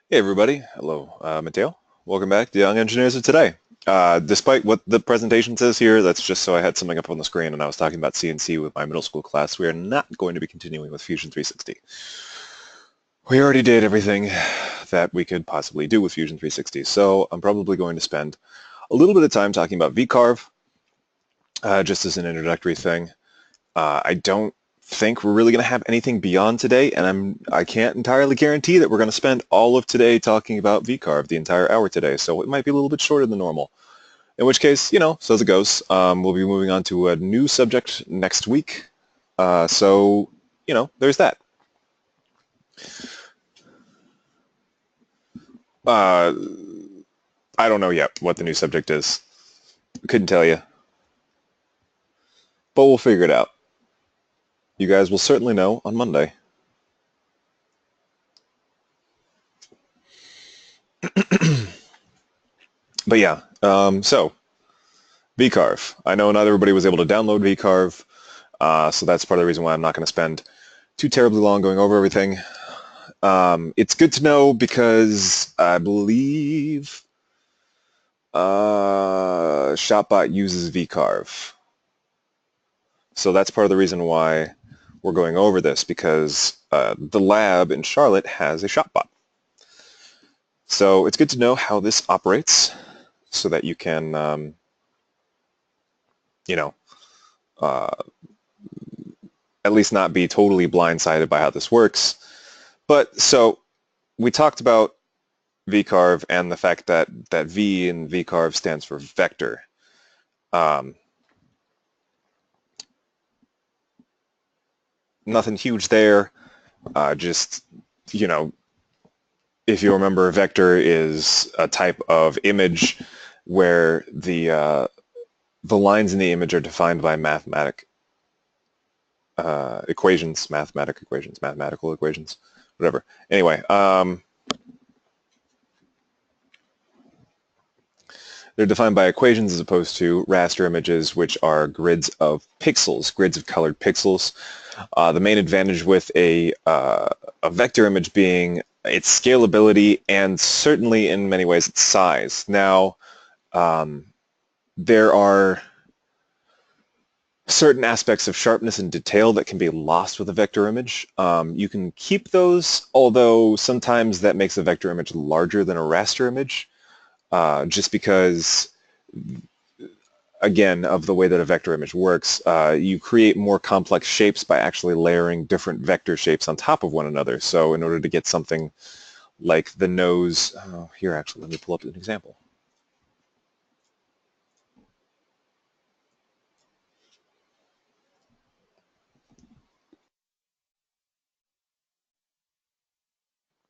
Hey everybody, hello, Matteo. Welcome back to Young Engineers of Today. Despite what the presentation says here, that's just so I had something up on the screen and I was talking about CNC with my middle school class. We are not going to be continuing with Fusion 360. We already did everything that we could possibly do with Fusion 360, so I'm probably going to spend a little bit of time talking about VCarve, just as an introductory thing. I don't think we're really going to have anything beyond today, and I can't entirely guarantee that we're going to spend all of today talking about VCarve, the entire hour today, so it might be a little bit shorter than normal. In which case, so as it goes, we'll be moving on to a new subject next week. So, there's that. Uh, I don't know yet what the new subject is. Couldn't tell you, but we'll figure it out. You guys will certainly know on Monday. But yeah, so VCarve. I know not everybody was able to download VCarve, so that's part of the reason why I'm not going to spend too terribly long going over everything. It's good to know because I believe Shopbot uses VCarve. So that's part of the reason why we're going over this, because the lab in Charlotte has a Shopbot. So it's good to know how this operates so that you can, you know, uh, at least not be totally blindsided by how this works. But so we talked about VCarve and the fact that V in VCarve stands for vector. Nothing huge there. Just, if you remember, a vector is a type of image where the lines in the image are defined by mathematical equations, whatever. Anyway, they're defined by equations as opposed to raster images, which are grids of pixels, grids of colored pixels. The main advantage with a vector image being its scalability and certainly in many ways its size. Now, there are certain aspects of sharpness and detail that can be lost with a vector image. You can keep those, although sometimes that makes a vector image larger than a raster image, just because, again, of the way that a vector image works. You create more complex shapes by actually layering different vector shapes on top of one another. So in order to get something like the nose, here actually, let me pull up an example.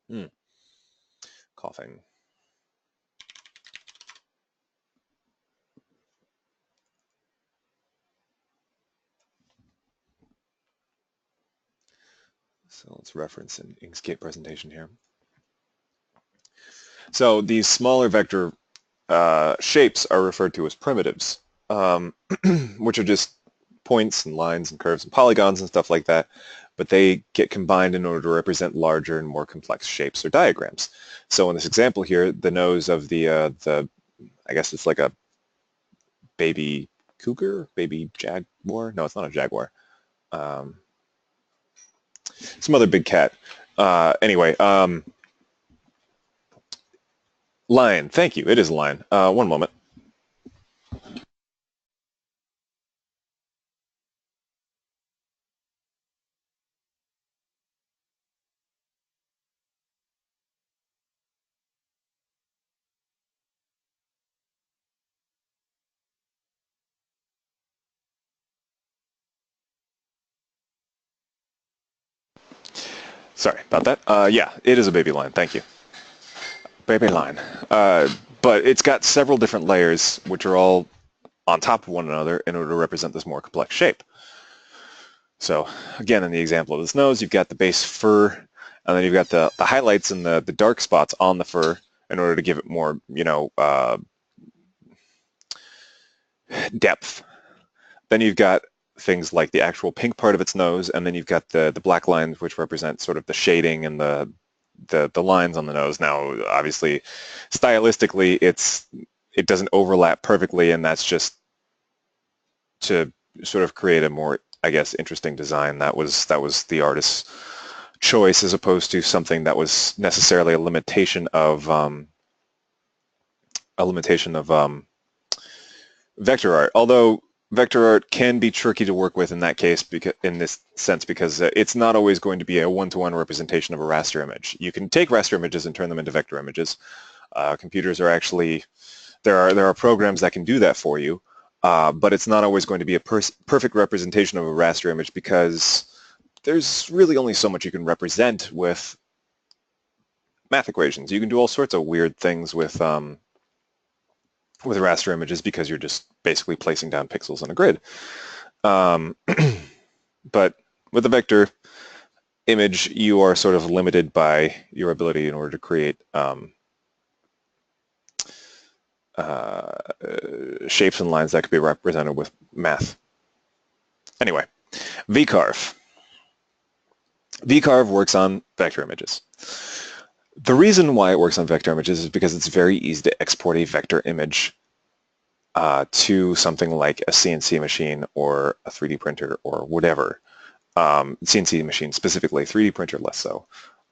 Hmm. Coughing. So let's reference an Inkscape presentation here. So these smaller vector shapes are referred to as primitives, which are just points and lines and curves and polygons and stuff like that, but they get combined in order to represent larger and more complex shapes or diagrams. So in this example here, the nose of the I guess it's like a baby cougar, baby jaguar. No, it's not a jaguar. Um, some other big cat. Anyway, lion. Thank you. It is a lion. One moment. Sorry about that. Yeah, it is a baby lion. Thank you. Baby lion. But it's got several different layers, which are all on top of one another in order to represent this more complex shape. So again, in the example of this nose, you've got the base fur, and then you've got the highlights and the dark spots on the fur in order to give it more, depth. Then you've got things like the actual pink part of its nose, and then you've got the black lines, which represent sort of the shading and the lines on the nose. Now, obviously, stylistically, it doesn't overlap perfectly, and that's just to sort of create a more, I guess, interesting design. That was the artist's choice, as opposed to something that was necessarily a limitation of vector art. Although vector art can be tricky to work with in that case, because in this sense, because it's not always going to be a one-to-one representation of a raster image. You can take raster images and turn them into vector images. Computers are actually, there are programs that can do that for you, but it's not always going to be a perfect representation of a raster image, because there's really only so much you can represent with math equations. You can do all sorts of weird things with raster images, because you're just basically placing down pixels on a grid. But with a vector image, you are sort of limited by your ability in order to create shapes and lines that could be represented with math. Anyway, VCarve. VCarve works on vector images. The reason why it works on vector images is because it's very easy to export a vector image to something like a CNC machine or a 3D printer or whatever. CNC machine specifically, 3D printer less so,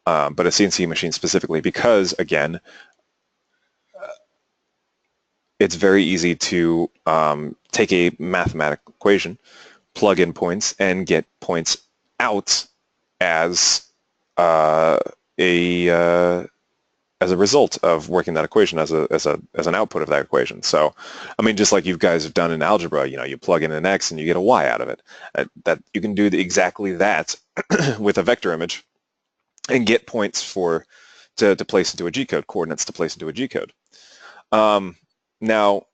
but a CNC machine specifically, because, again, it's very easy to take a mathematical equation, plug in points, and get points out as a result of working that equation, as an output of that equation. So, I mean, just like you guys have done in algebra, you plug in an x and you get a y out of it. That you can do exactly that with a vector image, and get points to place into a G-code, coordinates to place into a G-code. Now,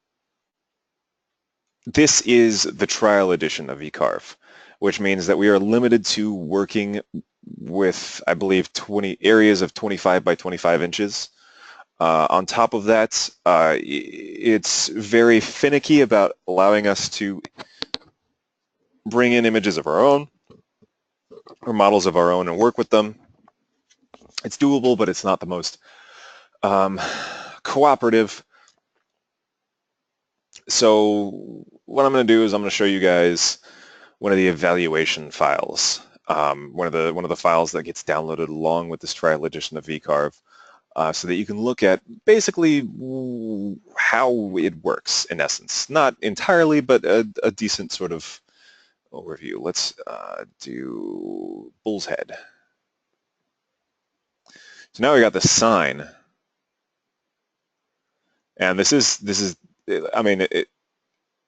this is the trial edition of VCarve, which means that we are limited to working with, I believe, 20 areas of 25 by 25 inches. On top of that, it's very finicky about allowing us to bring in images of our own or models of our own and work with them. It's doable, but it's not the most cooperative. So what I'm going to do is I'm going to show you guys one of the evaluation files, one of the files that gets downloaded along with this trial edition of VCarve, so that you can look at basically how it works in essence. Not entirely, but a decent sort of overview. Let's do bull's head. So now we got the sign, and this is I mean, it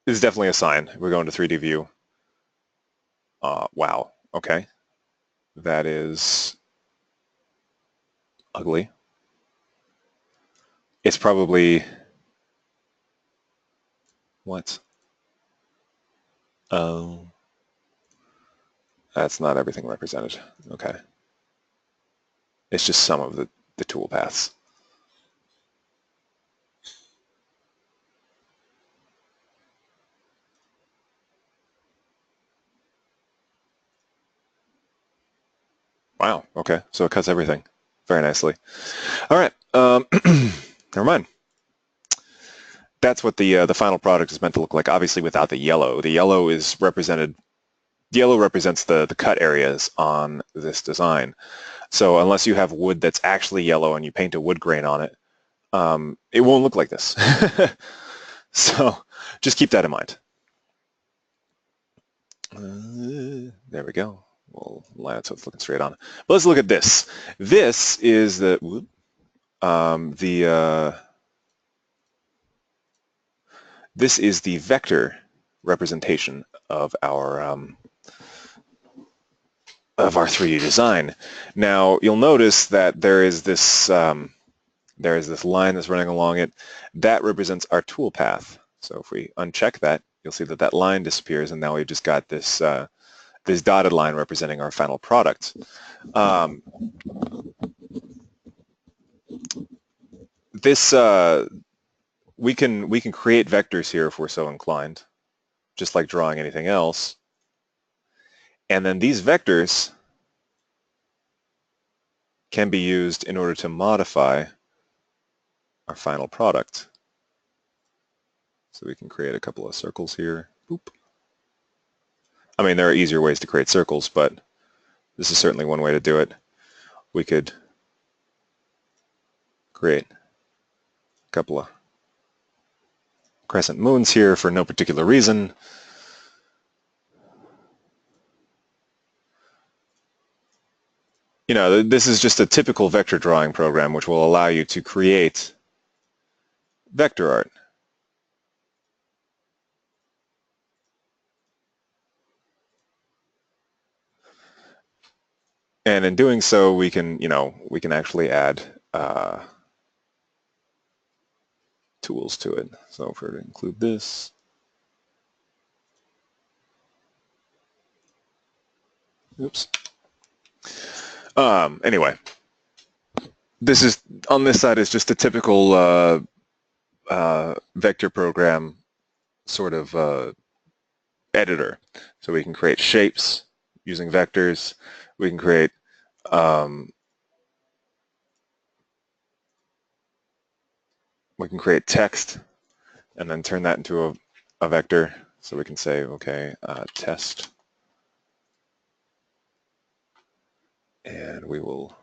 is definitely a sign. We're going to 3D view. Wow. Okay. That is ugly. It's probably what? Oh, that's not everything represented. Okay. It's just some of the tool paths. Wow, okay, so it cuts everything very nicely. All right, never mind. That's what the final product is meant to look like, obviously without the yellow. The yellow is represented, the yellow represents the cut areas on this design. So unless you have wood that's actually yellow and you paint a wood grain on it, it won't look like this. So just keep that in mind. There we go. We'll line it so it's looking straight on. But let's look at this. This is this is the vector representation of our 3D design. Now you'll notice that there is this line that's running along it that represents our toolpath. So if we uncheck that, you'll see that that line disappears, and now we've just got this this dotted line representing our final product. We can create vectors here if we're so inclined, just like drawing anything else. And then these vectors can be used in order to modify our final product. So we can create a couple of circles here. Boop. I mean, there are easier ways to create circles, but this is certainly one way to do it. We could create a couple of crescent moons here for no particular reason. You know, this is just a typical vector drawing program which will allow you to create vector art. And in doing so, we can, we can actually add tools to it. So if we're to include this, oops. Anyway, this is, on this side is just a typical vector program sort of editor. So we can create shapes using vectors. We can create text and then turn that into a vector. So we can say, okay, test, and we will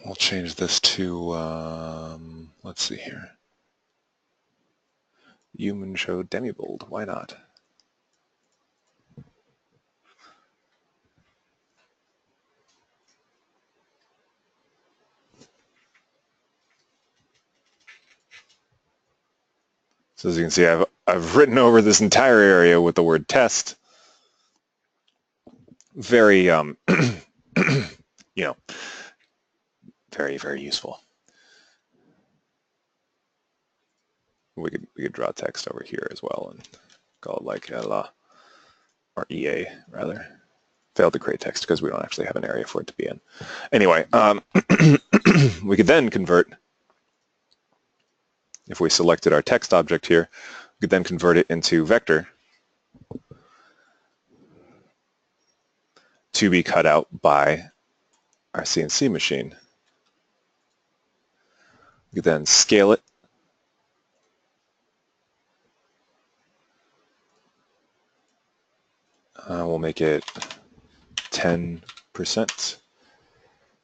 we'll change this to let's see here, human show demi-bold. Why not? So as you can see, I've written over this entire area with the word test. Very very, very useful. We could draw text over here as well and call it like la, or EA rather. Failed to create text because we don't actually have an area for it to be in. Anyway, we could then convert, if we selected our text object here, we could then convert it into vector to be cut out by our CNC machine. We could then scale it. We'll make it 10%.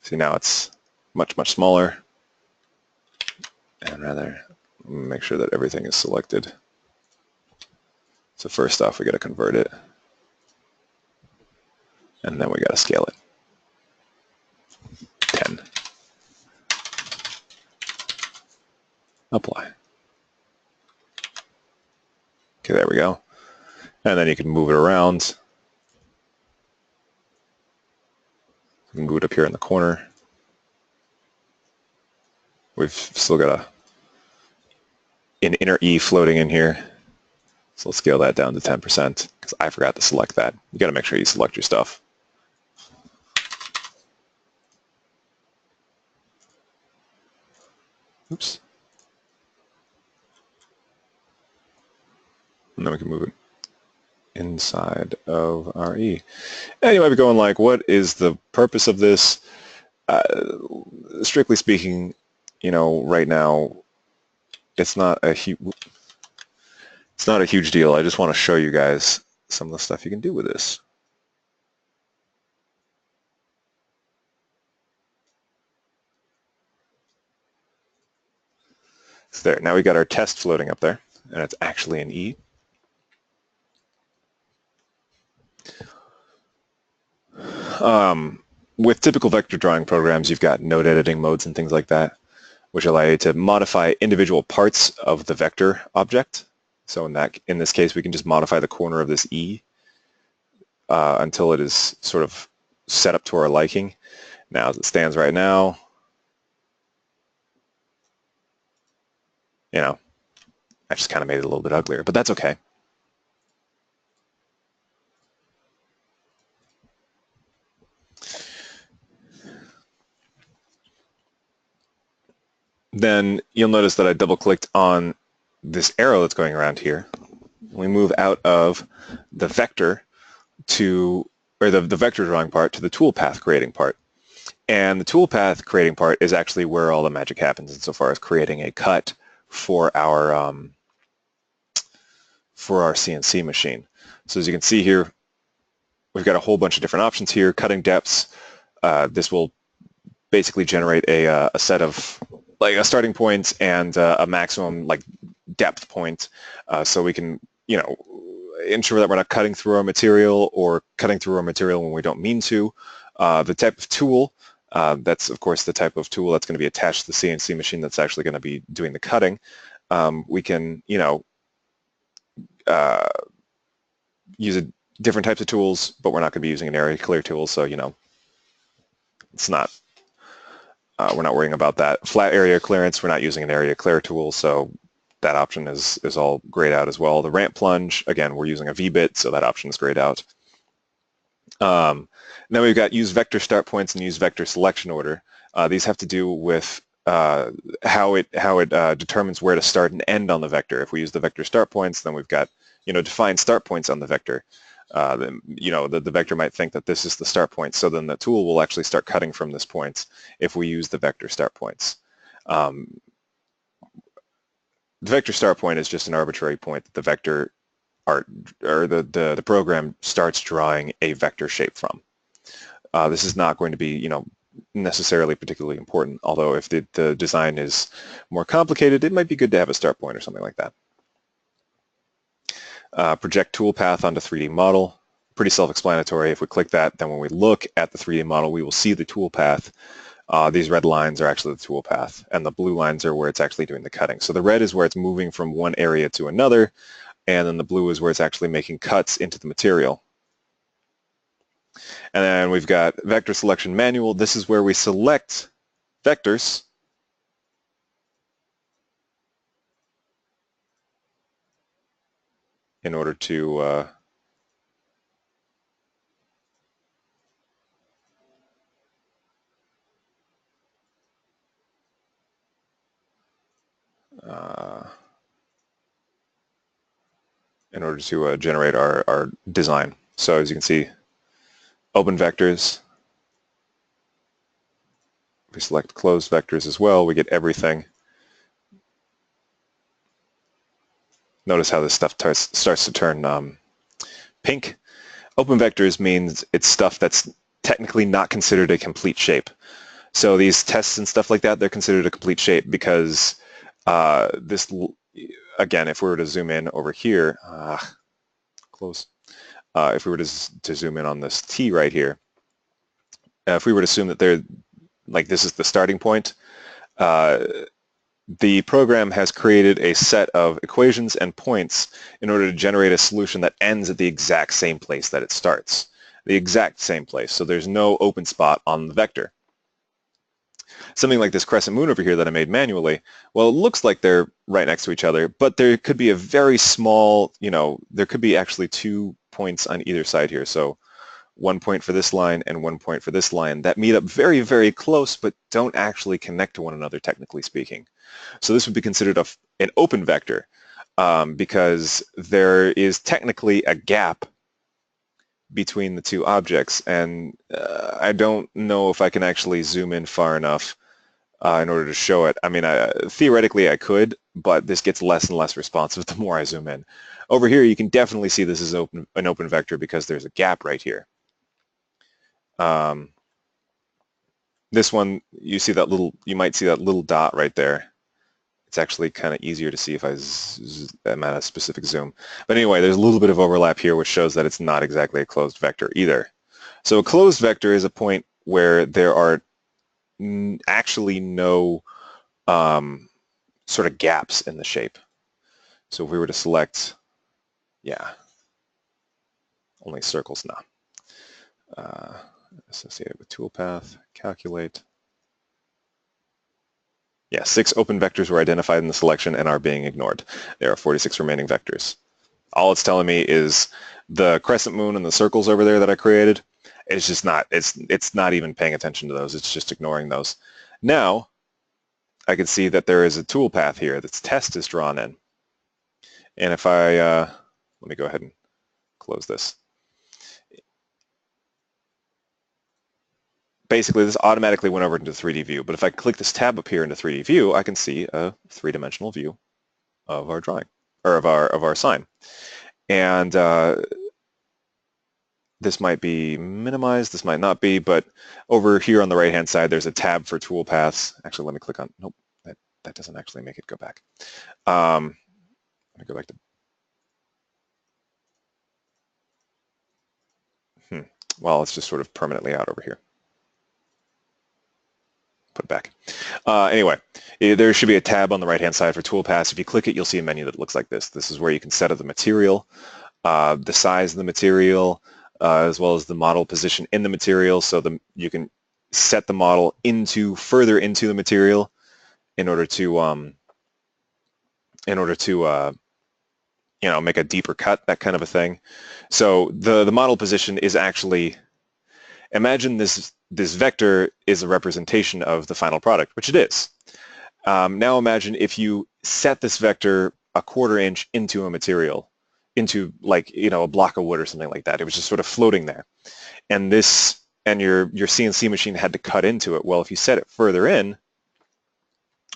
See, now it's much, much smaller. And rather, make sure that everything is selected. So first off, we got to convert it. And then we got to scale it. 10. Apply. Okay, there we go. And then you can move it around. You can move it up here in the corner. We've still got an inner E floating in here. So let's scale that down to 10% because I forgot to select that. You got to make sure you select your stuff. Oops. And then we can move it inside of our E. And you might be going like, what is the purpose of this? Strictly speaking, right now, it's not a huge deal. I just want to show you guys some of the stuff you can do with this. So there, now we got our test floating up there, and it's actually an E. With typical vector drawing programs, you've got node editing modes and things like that, which allow you to modify individual parts of the vector object. So in this case, we can just modify the corner of this E until it is sort of set up to our liking. Now, as it stands right now, I just kind of made it a little bit uglier, but that's okay. Then you'll notice that I double-clicked on this arrow that's going around here, we move out of the vector to, or the vector drawing part to the toolpath creating part. And the toolpath creating part is actually where all the magic happens insofar as creating a cut for our CNC machine. So as you can see here, we've got a whole bunch of different options here. Cutting depths. This will basically generate a set of like a starting point and a maximum like depth point, so we can ensure that we're not cutting through our material or cutting through our material when we don't mean to. The type of tool, that's of course the type of tool that's going to be attached to the CNC machine that's actually going to be doing the cutting. We can use different types of tools, but we're not going to be using an area clear tool, so it's not, we're not worrying about that. Flat area clearance, we're not using an area clear tool, so that option is all grayed out as well. The ramp plunge, again, we're using a V-bit, so that option is grayed out. Now we've got use vector start points and use vector selection order. These have to do with how it determines where to start and end on the vector. If we use the vector start points, then we've got defined start points on the vector. The vector might think that this is the start point, so then the tool will actually start cutting from this point if we use the vector start points. The vector start point is just an arbitrary point that the vector the program starts drawing a vector shape from. This is not going to be necessarily particularly important, although if the design is more complicated, it might be good to have a start point or something like that. Project toolpath onto 3D model. Pretty self-explanatory. If we click that, then when we look at the 3D model, we will see the toolpath. These red lines are actually the toolpath, and the blue lines are where it's actually doing the cutting. So the red is where it's moving from one area to another, and then the blue is where it's actually making cuts into the material. And then we've got vector selection manual. This is where we select vectors in order to generate our design. So as you can see, open vectors. We select closed vectors as well. We get everything. Notice how this stuff starts to turn pink. Open vectors means it's stuff that's technically not considered a complete shape. So these tests and stuff like that, they're considered a complete shape because this, again, if we were to zoom in over here, close. If we were to zoom in on this T right here, if we were to assume that this is the starting point, the program has created a set of equations and points in order to generate a solution that ends at the exact same place that it starts. The exact same place, so there's no open spot on the vector. Something like this crescent moon over here that I made manually, well, it looks like they're right next to each other, but there could be a very small, there could be actually 2 points on either side here. So 1 point for this line and 1 point for this line that meet up very, very close, but don't actually connect to one another, technically speaking. So this would be considered an open vector because there is technically a gap between the two objects, and I don't know if I can actually zoom in far enough in order to show it. I mean, theoretically I could, but this gets less and less responsive the more I zoom in. Over here you can definitely see this is an open vector because there's a gap right here. This one, you might see that little dot right there. It's actually kind of easier to see if I'm at a specific zoom. But anyway, there's a little bit of overlap here, which shows that it's not exactly a closed vector either. So a closed vector is a point where there are actually no sort of gaps in the shape. So if we were to select, only circles now. Associated with toolpath, calculate. Yeah, 6 open vectors were identified in the selection and are being ignored. There are 46 remaining vectors. All it's telling me is the crescent moon and the circles over there that I created, it's just not, it's not even paying attention to those. It's just ignoring those. Now, I can see that there is a toolpath here that's test is drawn in. And if I, let me go ahead and close this. Basically, this automatically went over into the 3D view. But if I click this tab up here into 3D view, I can see a three-dimensional view of our drawing, or of our sign. And this might be minimized, this might not be, but over here on the right-hand side, there's a tab for toolpaths. Actually, let me click on, nope, that doesn't actually make it go back. Let me go back to, well, it's just sort of permanently out over here. Put it back. Anyway, there should be a tab on the right-hand side for toolpaths. If you click it, you'll see a menu that looks like this. This is where you can set up the material, the size of the material, as well as the model position in the material, so you can set the model further into the material in order to you know, make a deeper cut, that kind of a thing. So the model position is actually, imagine this vector is a representation of the final product, which it is. Now imagine if you set this vector a 1/4 inch into a material, into, like, you know, a block of wood or something like that. It was just sort of floating there. And your CNC machine had to cut into it. Well, if you set it further in,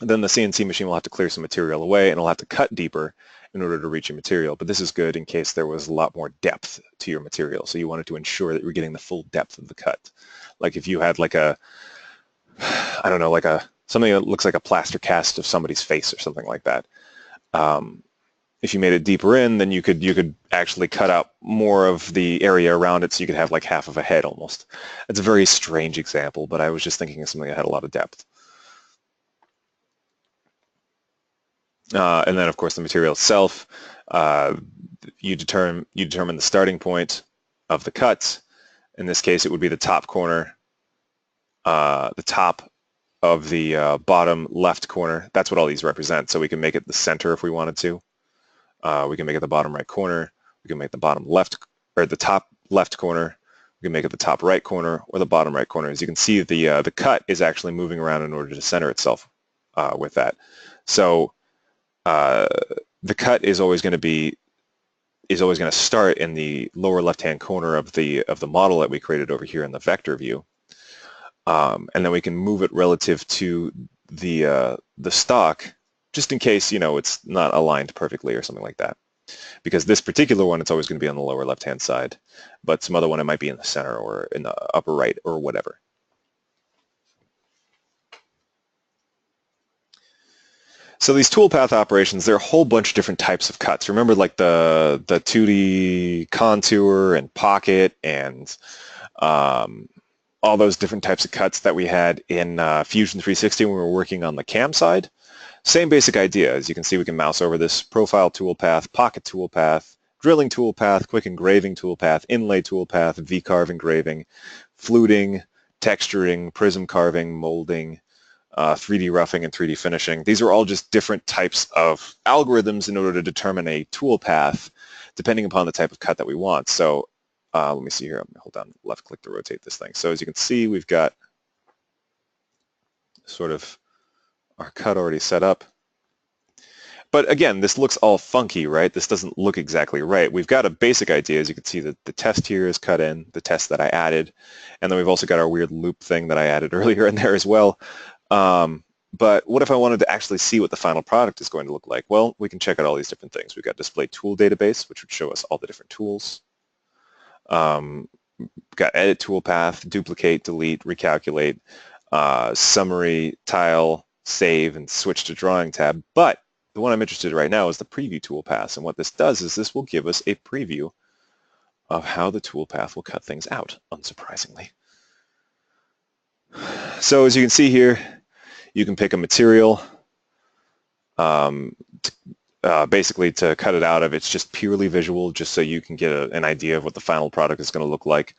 then the CNC machine will have to clear some material away and it'll have to cut deeper in order to reach your material. But this is good in case there was a lot more depth to your material. So you wanted to ensure that you're getting the full depth of the cut. Like if you had like a, I don't know, like something that looks like a plaster cast of somebody's face or something like that. If you made it deeper in, then you could actually cut out more of the area around it, so you could have like half of a head almost. It's a very strange example, but I was just thinking of something that had a lot of depth. And then, of course, the material itself, you determine the starting point of the cut. In this case, it would be the top corner, the top of the bottom left corner. That's what all these represent. So we can make it the center if we wanted to. We can make it the bottom right corner. We can make the bottom left, or the top left corner. We can make it the top right corner or the bottom right corner. As you can see, the cut is actually moving around in order to center itself with that. So the cut is always going to start in the lower left-hand corner of the model that we created over here in the vector view, and then we can move it relative to the stock, just in case, you know, it's not aligned perfectly or something like that. Because this particular one, it's always going to be on the lower left-hand side, but some other one, it might be in the center or in the upper right or whatever. So these toolpath operations, there are a whole bunch of different types of cuts. Remember, like the 2D contour and pocket and all those different types of cuts that we had in Fusion 360 when we were working on the cam side? Same basic idea. As you can see, we can mouse over this profile toolpath, pocket toolpath, drilling toolpath, quick engraving toolpath, inlay toolpath, VCarve engraving, fluting, texturing, prism carving, molding, 3D roughing, and 3D finishing. These are all just different types of algorithms in order to determine a toolpath depending upon the type of cut that we want. So let me see here. I'm going to hold down left click to rotate this thing. So as you can see, we've got sort of our cut already set up. But again, this looks all funky, right? This doesn't look exactly right. We've got a basic idea. As you can see, that the test here is cut in, the test that I added, and then we've also got our weird loop thing that I added earlier in there as well. But what if I wanted to actually see what the final product is going to look like? Well, we can check out all these different things. We've got display tool database, which would show us all the different tools. We've got edit toolpath, duplicate, delete, recalculate, summary, tile, save, and switch to drawing tab. But the one I'm interested in right now is the preview toolpath. And what this does is this will give us a preview of how the toolpath will cut things out, unsurprisingly. So as you can see here, you can pick a material. Basically, to cut it out of, it's just purely visual, just so you can get an idea of what the final product is going to look like.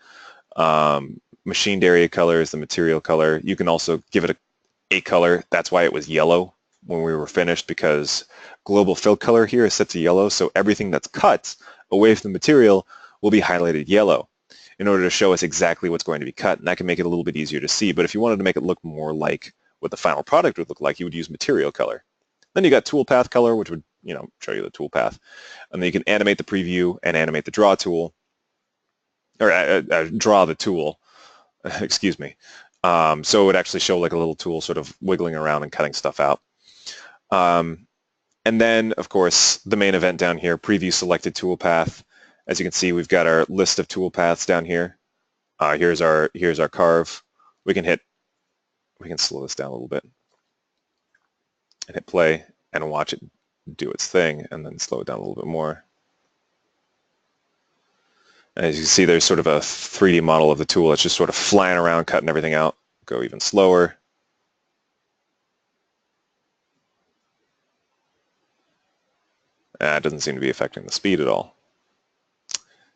Machined area color is the material color. You can also give it a color. That's why it was yellow when we were finished, because global fill color here is set to yellow, so everything that's cut away from the material will be highlighted yellow in order to show us exactly what's going to be cut, and that can make it a little bit easier to see. But if you wanted to make it look more like what the final product would look like, you would use material color. Then you got toolpath color, which would show you the toolpath. And then you can animate the preview and animate the draw tool, or draw the tool, excuse me. So it would actually show like a little tool sort of wiggling around and cutting stuff out. And then, of course, the main event down here, preview selected toolpath. As you can see, we've got our list of toolpaths down here. Here's our carve. We can slow this down a little bit and hit play and watch it do its thing, and then slow it down a little bit more. And as you can see, there's sort of a 3D model of the tool. It's just sort of flying around, cutting everything out. Go even slower. It doesn't seem to be affecting the speed at all.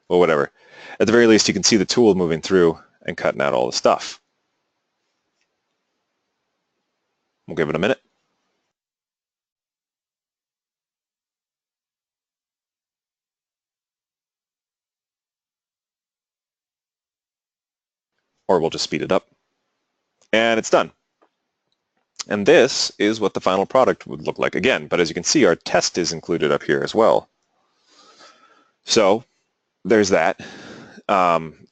Well, whatever. At the very least, you can see the tool moving through and cutting out all the stuff. We'll give it a minute. Or we'll just speed it up. And it's done. And this is what the final product would look like again. But as you can see, our test is included up here as well. So there's that.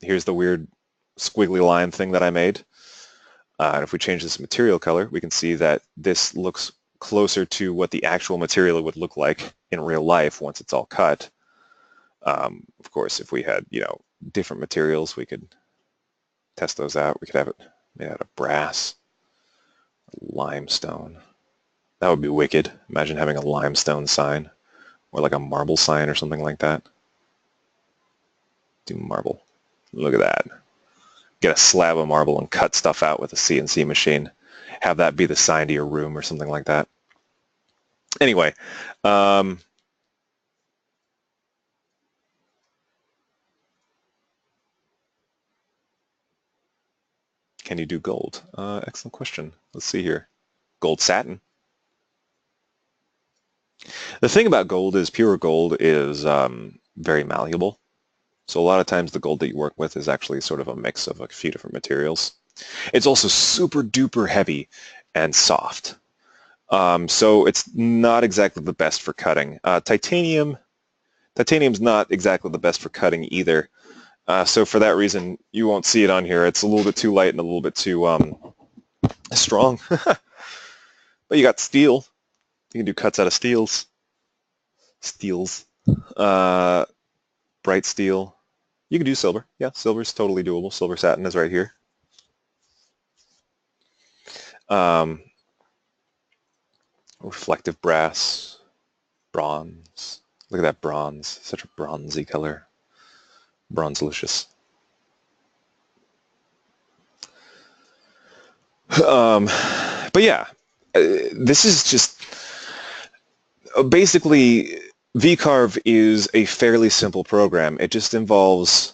Here's the weird squiggly line thing that I made. And if we change this material color, we can see that this looks closer to what the actual material would look like in real life once it's all cut. Of course, if we had, different materials, we could test those out. We could have it made out of brass, limestone. That would be wicked. Imagine having a limestone sign, or like a marble sign or something like that. Do marble. Look at that. Get a slab of marble and cut stuff out with a CNC machine. Have that be the sign to your room or something like that. Anyway, can you do gold? Excellent question. Let's see here. Gold satin. The thing about gold is pure gold is very malleable. So a lot of times the gold that you work with is actually sort of a mix of a few different materials. It's also super duper heavy and soft. So it's not exactly the best for cutting. Titanium's not exactly the best for cutting either. So for that reason, you won't see it on here. It's a little bit too light and a little bit too strong. But you got steel. You can do cuts out of steels. Bright steel. You can do silver. Yeah, silver's totally doable. Silver satin is right here. Reflective brass, bronze. Look at that bronze. Such a bronzy color. Bronzelicious. But yeah, this is just basically VCarve is a fairly simple program. It just involves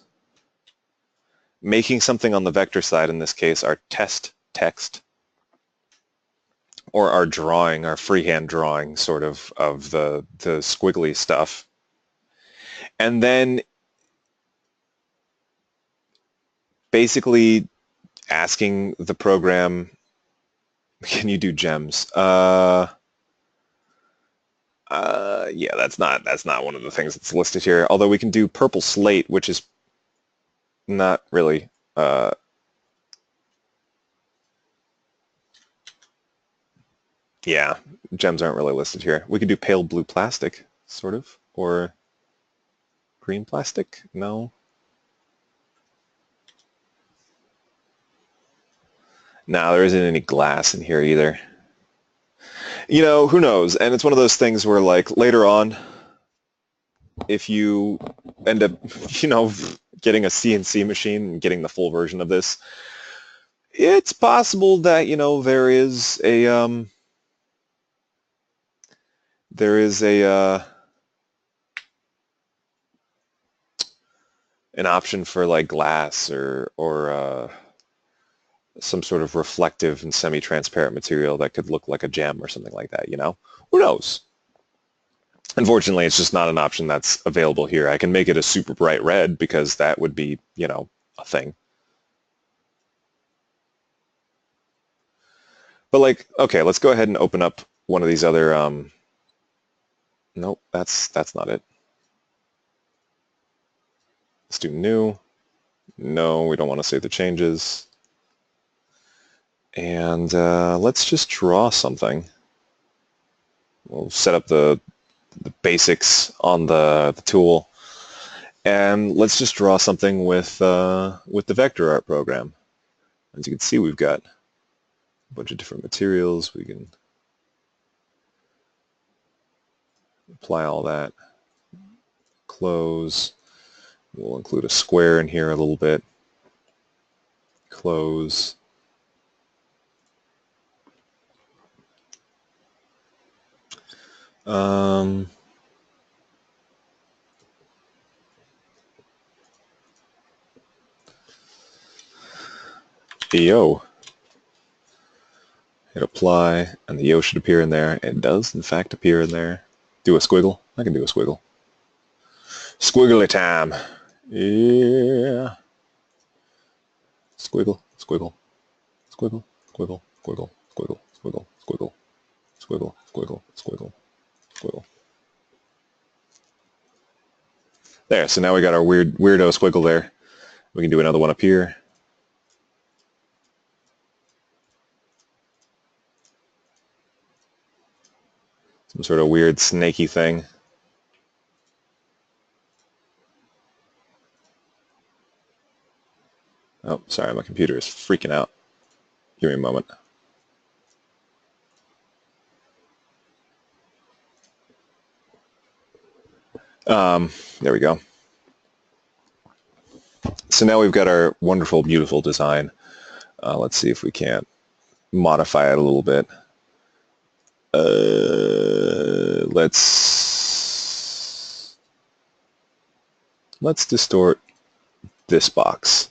making something on the vector side, in this case our test text, or our drawing, our freehand drawing sort of the squiggly stuff. And then basically asking the program, can you do gems? Yeah, that's not one of the things that's listed here. Although we can do purple slate, which is not really yeah, gems aren't really listed here. We could do pale blue plastic, sort of, or green plastic. No. No, there isn't any glass in here either. Who knows? And it's one of those things where, like, later on, if you end up, getting a CNC machine and getting the full version of this, it's possible that, there is an option for like glass or some sort of reflective and semi-transparent material that could look like a gem or something like that, Who knows? Unfortunately, it's just not an option that's available here. I can make it a super bright red because that would be, a thing. But like, okay, let's go ahead and open up one of these other Nope, that's not it. Let's do new. No, we don't want to save the changes. And let's just draw something. We'll set up the basics on the tool. And let's just draw something with the vector art program. As you can see, we've got a bunch of different materials. We can apply all that. Close. We'll include a square in here a little bit. Close. Yo. Hit apply, and the yo should appear in there. It does, in fact, appear in there. Do a squiggle. I can do a squiggle. Squiggly time. Yeah. Squiggle, squiggle, squiggle, squiggle, squiggle, squiggle, squiggle, squiggle, squiggle, squiggle, squiggle, squiggle. There, so now we got our weirdo squiggle there. We can do another one up here. Some sort of weird snaky thing. Oh, sorry, my computer is freaking out. Give me a moment. There we go. So now we've got our wonderful, beautiful design. Let's see if we can't modify it a little bit. Let's distort this box.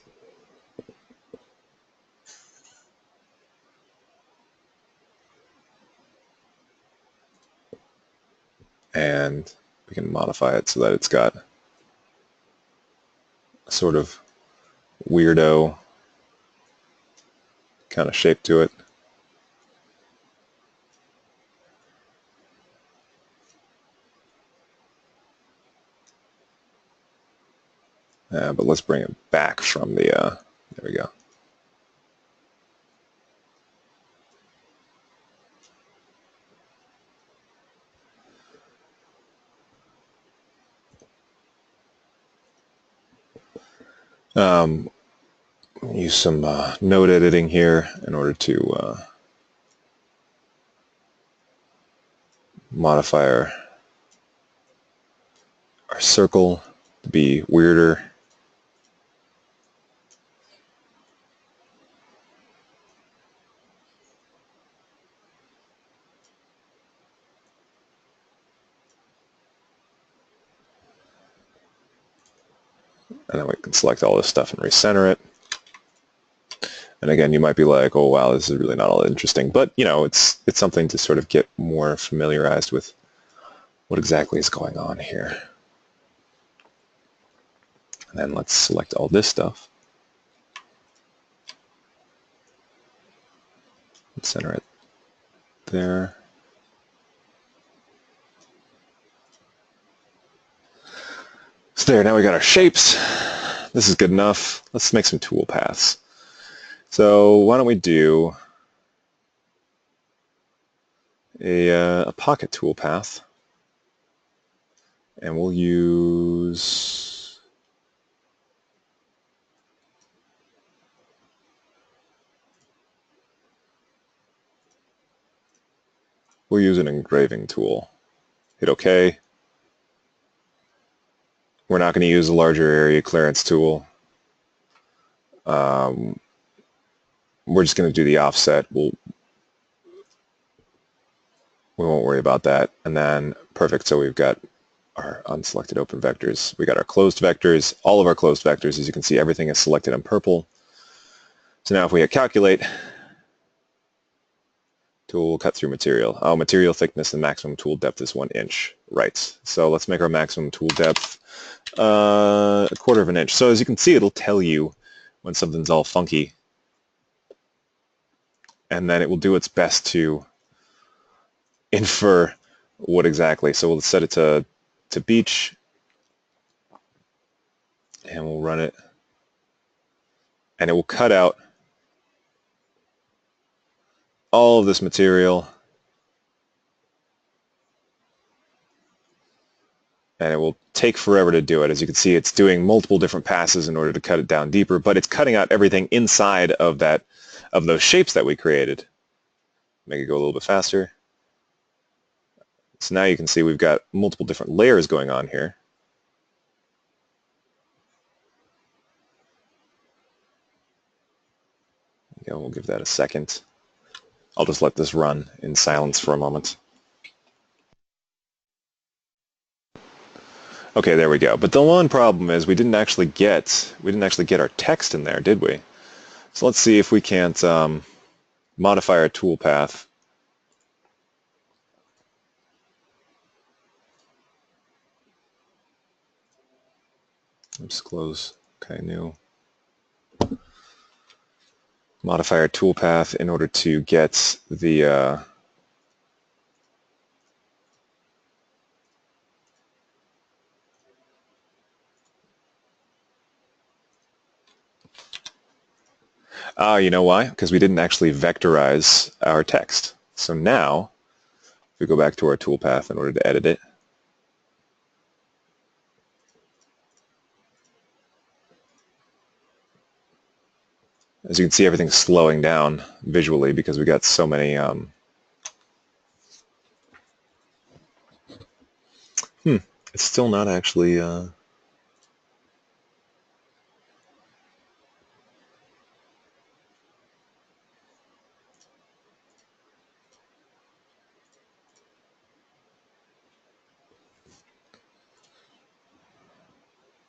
And we can modify it so that it's got a sort of weirdo kind of shape to it. But let's bring it back from the, there we go. Use some node editing here in order to modify our circle to be weirder. And then we can select all this stuff and recenter it. And again, you might be like, oh wow, this is really not all that interesting. But you know, it's something to sort of get more familiarized with what exactly is going on here. And then let's select all this stuff. Let's center it there. So there, now we got our shapes. This is good enough. Let's make some tool paths. So why don't we do a pocket tool path, and we'll use an engraving tool. Hit OK. We're not going to use a larger area clearance tool. We're just going to do the offset. We won't worry about that. And then, perfect, so we've got our unselected open vectors. We got our closed vectors, all of our closed vectors. As you can see, everything is selected in purple. So now if we hit calculate, tool cut through material. Oh, material thickness and maximum tool depth is 1 inch. Right. So let's make our maximum tool depth 1/4 of an inch. So as you can see, it'll tell you when something's all funky. And then it will do its best to infer what exactly. So we'll set it to beach, and we'll run it, and it will cut out all of this material, and it will take forever to do it. As you can see, it's doing multiple different passes in order to cut it down deeper, but it's cutting out everything inside of those shapes that we created. Make it go a little bit faster. So now you can see we've got multiple different layers going on here. We'll give that a second. I'll just let this run in silence for a moment. Okay, there we go. But the one problem is we didn't actually get our text in there, did we? So let's see if we can't modify our toolpath. Let's close. Okay, new. Modify our toolpath in order to get the you know why? Because we didn't actually vectorize our text. So now, if we go back to our toolpath in order to edit it, as you can see, everything's slowing down visually because we got so many. It's still not actually.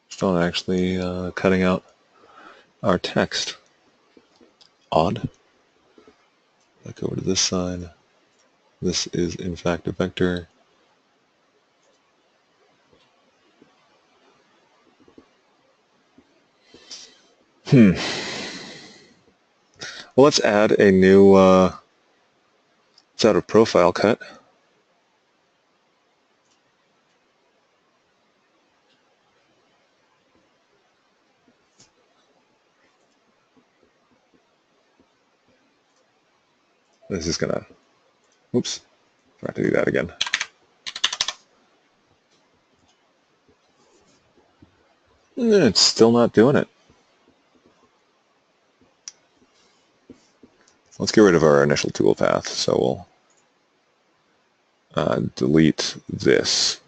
Still not actually cutting out our text. Odd. Back over to this side. This is in fact a vector. Well, let's add a new. Let's add a profile cut. This is gonna. Oops. Forgot to do that again. It's still not doing it. Let's get rid of our initial toolpath. So we'll delete this,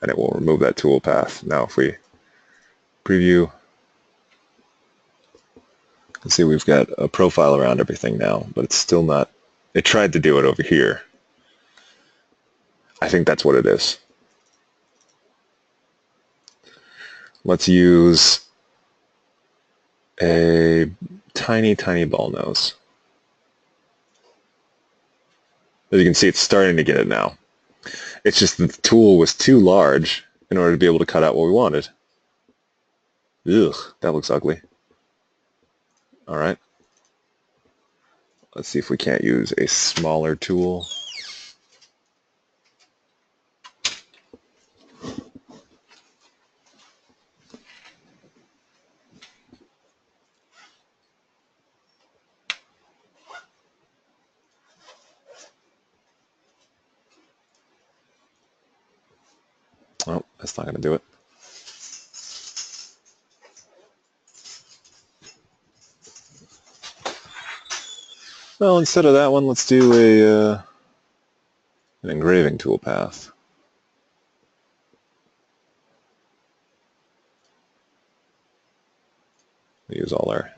and it will remove that toolpath. Now, if we preview, you can see we've got a profile around everything now, but it's still not. It tried to do it over here. I think that's what it is. Let's use a tiny, tiny ball nose. As you can see, it's starting to get it now. It's just that the tool was too large in order to be able to cut out what we wanted. Ugh, that looks ugly. All right. Let's see if we can't use a smaller tool. Oh, that's not going to do it. Well, instead of that one, let's do an engraving toolpath. We use all our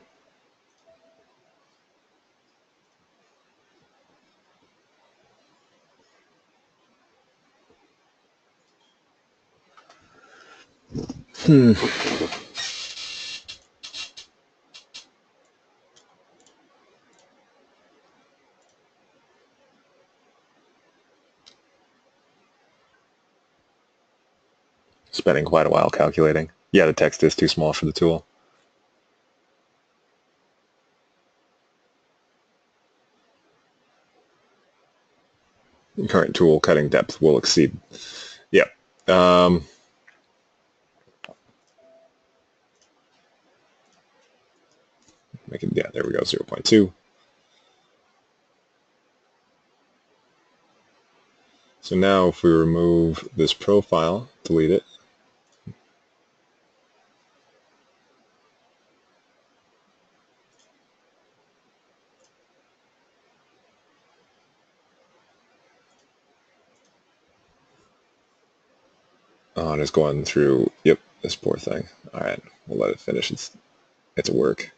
spending quite a while calculating. Yeah, the text is too small for the tool. current tool cutting depth will exceed. Yep. Make it, yeah, there we go, 0.2. So now if we remove this profile, delete it, oh, and it's going through, yep, this poor thing. All right, we'll let it finish its work.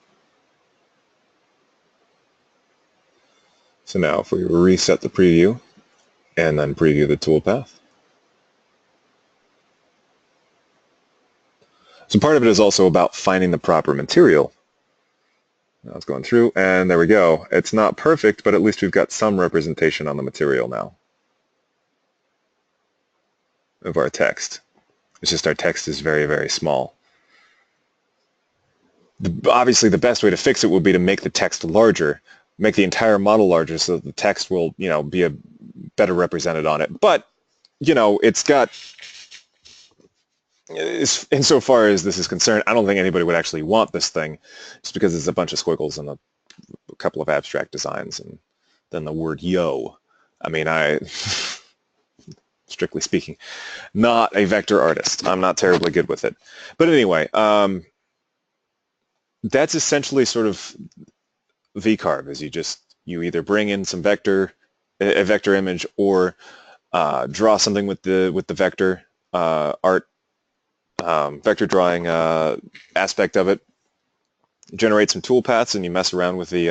So now if we reset the preview and then preview the toolpath. So part of it is also about finding the proper material. Now it's going through, and there we go. It's not perfect, but at least we've got some representation on the material now of our text. It's just our text is very, very small. Obviously, the best way to fix it would be to make the text larger, make the entire model larger so that the text will, be better represented on it. But, it's got, insofar as this is concerned, I don't think anybody would actually want this thing just because it's a bunch of squiggles and a couple of abstract designs and then the word yo. I mean, strictly speaking, not a vector artist. I'm not terribly good with it. But anyway, that's essentially sort of VCarve, is you either bring in some a vector image, or draw something with the vector art, vector drawing aspect of it, generate some toolpaths, and you mess around with the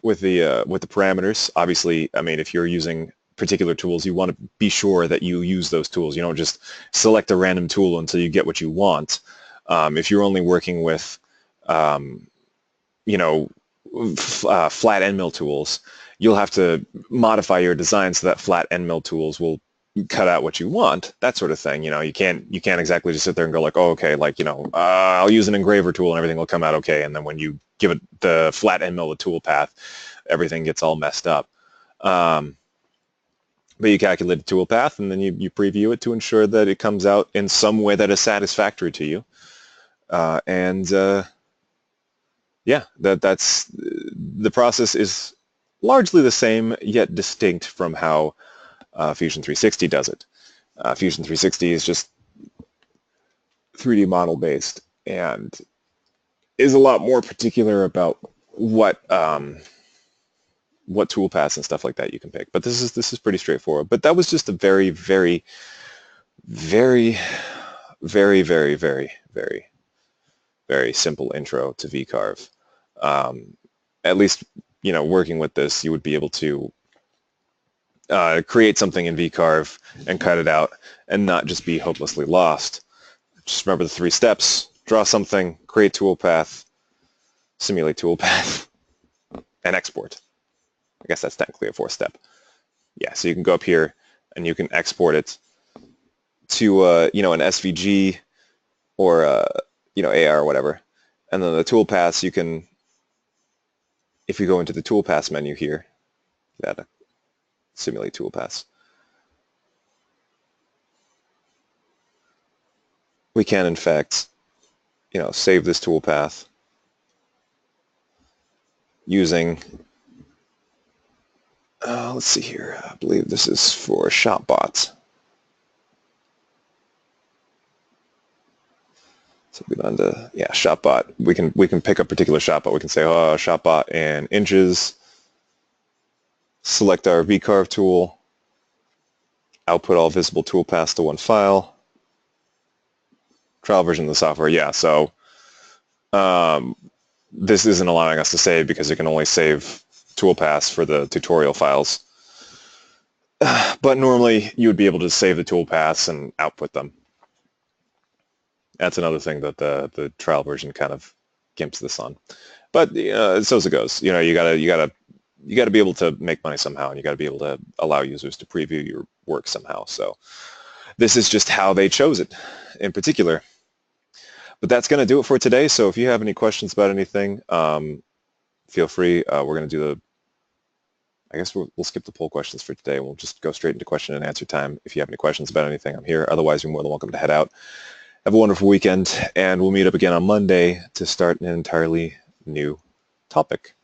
parameters. Obviously, I mean, if you're using particular tools, you want to be sure that you use those tools. You don't just select a random tool until you get what you want. If you're only working with, flat end mill tools, you'll have to modify your design so that flat end mill tools will cut out what you want, that sort of thing. You can't exactly just sit there and go like, oh, okay, like, I'll use an engraver tool and everything will come out okay. And then when you give it the flat end mill, the tool path, everything gets all messed up. But you calculate the tool path and then you preview it to ensure that it comes out in some way that is satisfactory to you. Yeah, that's the process is largely the same, yet distinct from how Fusion 360 does it. Fusion 360 is just 3D model based and is a lot more particular about what toolpaths and stuff like that you can pick. But this is pretty straightforward. But that was just a very, very, very, very, very, very, very, very simple intro to VCarve. At least, working with this, you would be able to create something in VCarve and cut it out and not just be hopelessly lost. Just remember the 3 steps: draw something, create toolpath, simulate toolpath, and export. I guess that's technically a 4th step. Yeah, so you can go up here and you can export it to an SVG or AR or whatever. And then the toolpaths, you can, if you go into the toolpaths menu here, that simulate toolpaths, we can in fact save this toolpath using let's see here, I believe this is for ShopBot. So we go into, yeah, ShopBot. We can pick a particular ShopBot. We can say, oh, ShopBot in inches, select our VCarve tool, output all visible toolpaths to one file, trial version of the software. Yeah, so this isn't allowing us to save because it can only save toolpaths for the tutorial files. But normally you would be able to save the toolpaths and output them. That's another thing that the trial version kind of gimps this on. But so as it goes. You gotta be able to make money somehow, and you gotta be able to allow users to preview your work somehow. So this is just how they chose it in particular. But that's going to do it for today. So if you have any questions about anything, feel free. We're going to do I guess we'll skip the poll questions for today. We'll just go straight into question and answer time. If you have any questions about anything, I'm here. Otherwise, you're more than welcome to head out. Have a wonderful weekend, and we'll meet up again on Monday to start an entirely new topic.